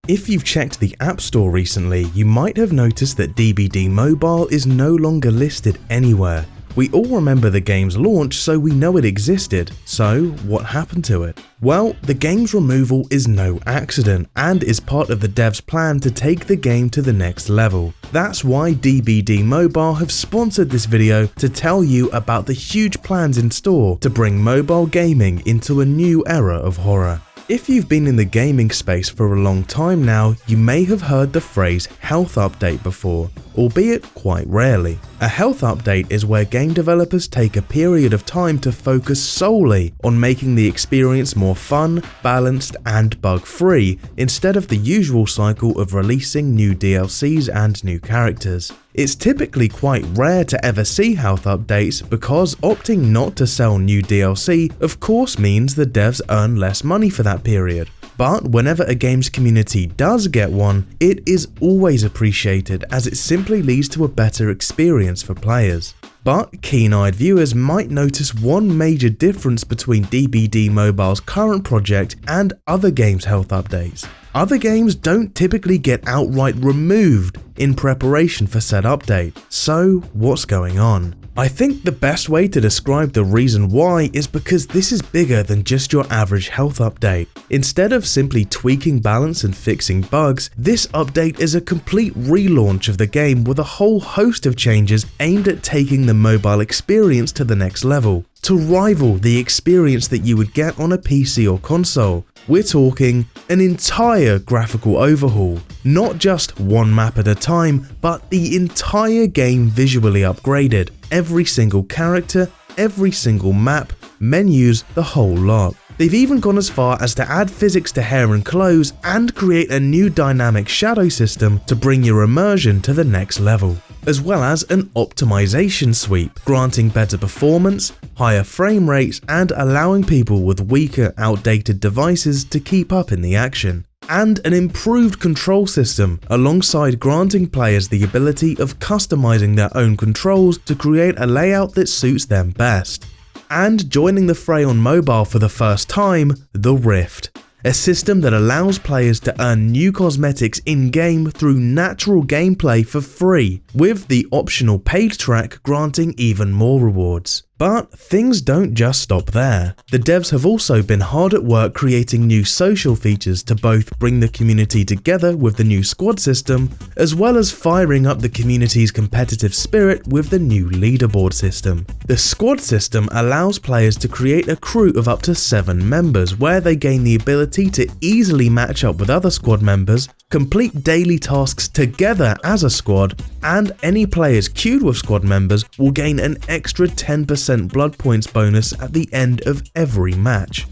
If you've checked the App Store recently, you might have noticed that DbDMobile is no longer listed anywhere. We all remember the game's launch, so we know it existed. So, what happened to it? Well, the game's removal is no accident and is part of the devs' plan to take the game to the next level. That's why DbDMobile have sponsored this video to tell you about the huge plans in store to bring mobile gaming into a new era of horror. If you've been in the gaming space for a long time now, you may have heard the phrase health update before, albeit quite rarely. A health update is where game developers take a period of time to focus solely on making the experience more fun, balanced, and bug-free, instead of the usual cycle of releasing new DLCs and new characters. It's typically quite rare to ever see health updates because opting not to sell new DLC of course means the devs earn less money for that period. But whenever a game's community does get one, it is always appreciated as it simply leads to a better experience for players. But keen-eyed viewers might notice one major difference between DbDMobile's current project and other games' health updates. Other games don't typically get outright removed in preparation for said update. So what's going on? I think the best way to describe the reason why is because this is bigger than just your average health update. Instead of simply tweaking balance and fixing bugs, this update is a complete relaunch of the game with a whole host of changes aimed at taking the mobile experience to the next level, to rival the experience that you would get on a PC or console. We're talking an entire graphical overhaul, not just one map at a time, but the entire game visually upgraded. Every single character, every single map, menus, the whole lot. They've even gone as far as to add physics to hair and clothes and create a new dynamic shadow system to bring your immersion to the next level, as well as an optimization sweep, granting better performance, higher frame rates, and allowing people with weaker, outdated devices to keep up in the action. And an improved control system, alongside granting players the ability of customizing their own controls to create a layout that suits them best. And joining the fray on mobile for the first time, the Rift. A system that allows players to earn new cosmetics in-game through natural gameplay for free, with the optional paid track granting even more rewards. But things don't just stop there. The devs have also been hard at work creating new social features to both bring the community together with the new squad system, as well as firing up the community's competitive spirit with the new leaderboard system. The squad system allows players to create a crew of up to 7 members, where they gain the ability to easily match up with other squad members, complete daily tasks together as a squad, and any players queued with squad members will gain an extra 10% blood points bonus at the end of every match.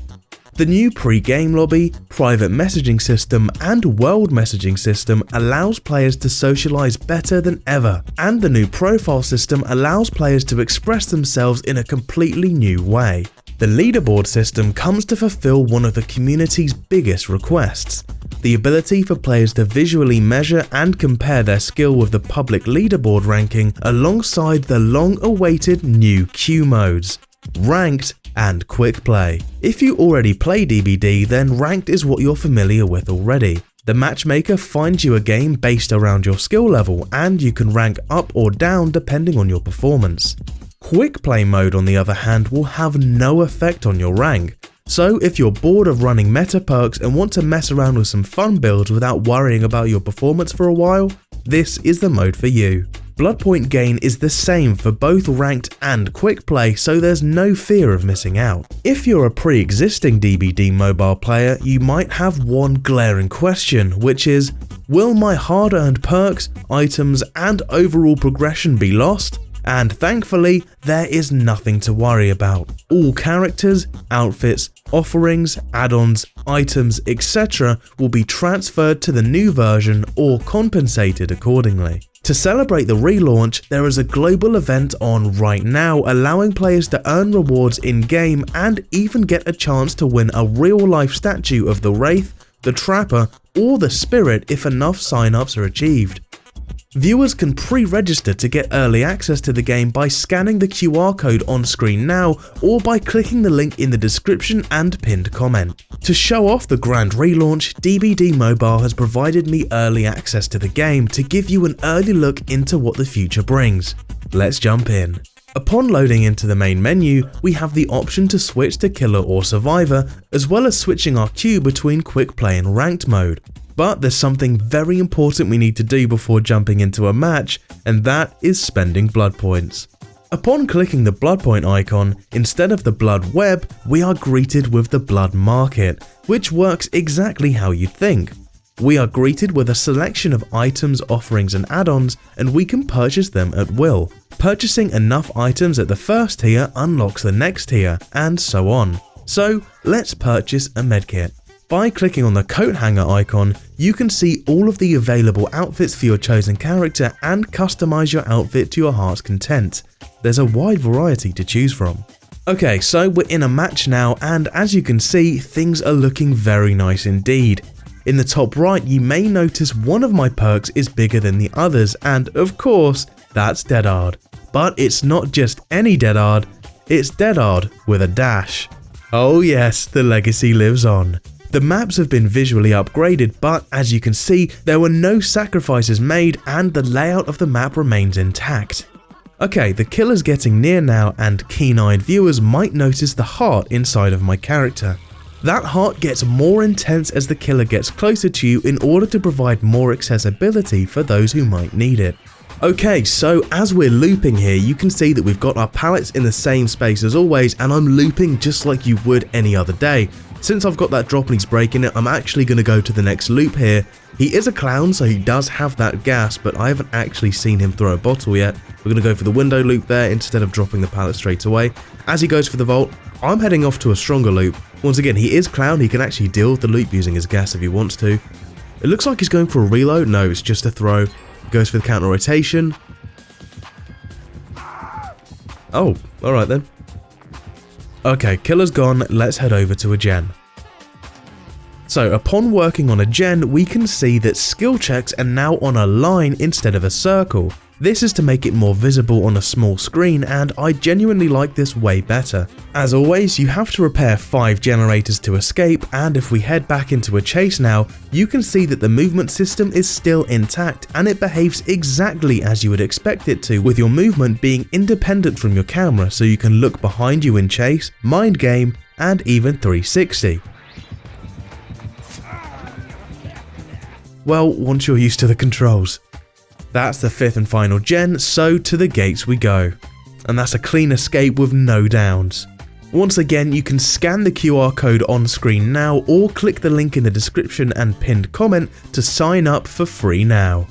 The new pre-game lobby, private messaging system, and world messaging system allows players to socialize better than ever, and the new profile system allows players to express themselves in a completely new way. The leaderboard system comes to fulfill one of the community's biggest requests: the ability for players to visually measure and compare their skill with the public leaderboard ranking alongside the long-awaited new queue modes, Ranked and Quick Play. If you already play DbD, then Ranked is what you're familiar with already. The matchmaker finds you a game based around your skill level, and you can rank up or down depending on your performance. Quick Play mode, on the other hand, will have no effect on your rank. So if you're bored of running meta perks and want to mess around with some fun builds without worrying about your performance for a while, this is the mode for you. Blood point gain is the same for both ranked and quick play, so there's no fear of missing out. If you're a pre-existing DbDMobile player, you might have one glaring question, which is, will my hard-earned perks, items, and overall progression be lost? And thankfully, there is nothing to worry about. All characters, outfits, offerings, add-ons, items, etc. will be transferred to the new version or compensated accordingly. To celebrate the relaunch, there is a global event on right now allowing players to earn rewards in-game and even get a chance to win a real-life statue of the Wraith, the Trapper, or the Spirit if enough sign-ups are achieved. Viewers can pre-register to get early access to the game by scanning the QR code on screen now or by clicking the link in the description and pinned comment. To show off the grand relaunch, DbDMobile has provided me early access to the game to give you an early look into what the future brings. Let's jump in. Upon loading into the main menu, we have the option to switch to Killer or Survivor, as well as switching our queue between Quick Play and Ranked mode. But there's something very important we need to do before jumping into a match, and that is spending blood points. Upon clicking the blood point icon, instead of the blood web, we are greeted with the blood market, which works exactly how you'd think. We are greeted with a selection of items, offerings and add-ons, and we can purchase them at will. Purchasing enough items at the first tier unlocks the next tier, and so on. So let's purchase a medkit. By clicking on the coat hanger icon, you can see all of the available outfits for your chosen character and customize your outfit to your heart's content. There's a wide variety to choose from. Okay, so we're in a match now, and as you can see, things are looking very nice indeed. In the top right, you may notice one of my perks is bigger than the others, and of course, that's Dead Hard. But it's not just any Dead Hard, it's Dead Hard with a dash. Oh yes, the legacy lives on. The maps have been visually upgraded, but as you can see, there were no sacrifices made and the layout of the map remains intact. Okay, the killer's getting near now, and keen-eyed viewers might notice the heart inside of my character. That heart gets more intense as the killer gets closer to you in order to provide more accessibility for those who might need it. Okay, so as we're looping here, you can see that we've got our pallets in the same space as always, and I'm looping just like you would any other day. Since I've got that drop and he's breaking it, I'm actually going to go to the next loop here. He is a clown, so he does have that gas, but I haven't actually seen him throw a bottle yet. We're going to go for the window loop there instead of dropping the pallet straight away. As he goes for the vault, I'm heading off to a stronger loop. Once again, he is clown, he can actually deal with the loop using his gas if he wants to. It looks like he's going for a reload. No, it's just a throw. Goes for the counter rotation. Oh, alright then. Okay, killer's gone, let's head over to a gen. So upon working on a gen, we can see that skill checks are now on a line instead of a circle. This is to make it more visible on a small screen, and I genuinely like this way better. As always, you have to repair 5 generators to escape, and if we head back into a chase now, you can see that the movement system is still intact and it behaves exactly as you would expect it to, with your movement being independent from your camera, so you can look behind you in chase, mind game, and even 360. Well, once you're used to the controls. That's the 5th and final gen, so to the gates we go. And that's a clean escape with no downs. Once again, you can scan the QR code on screen now or click the link in the description and pinned comment to sign up for free now.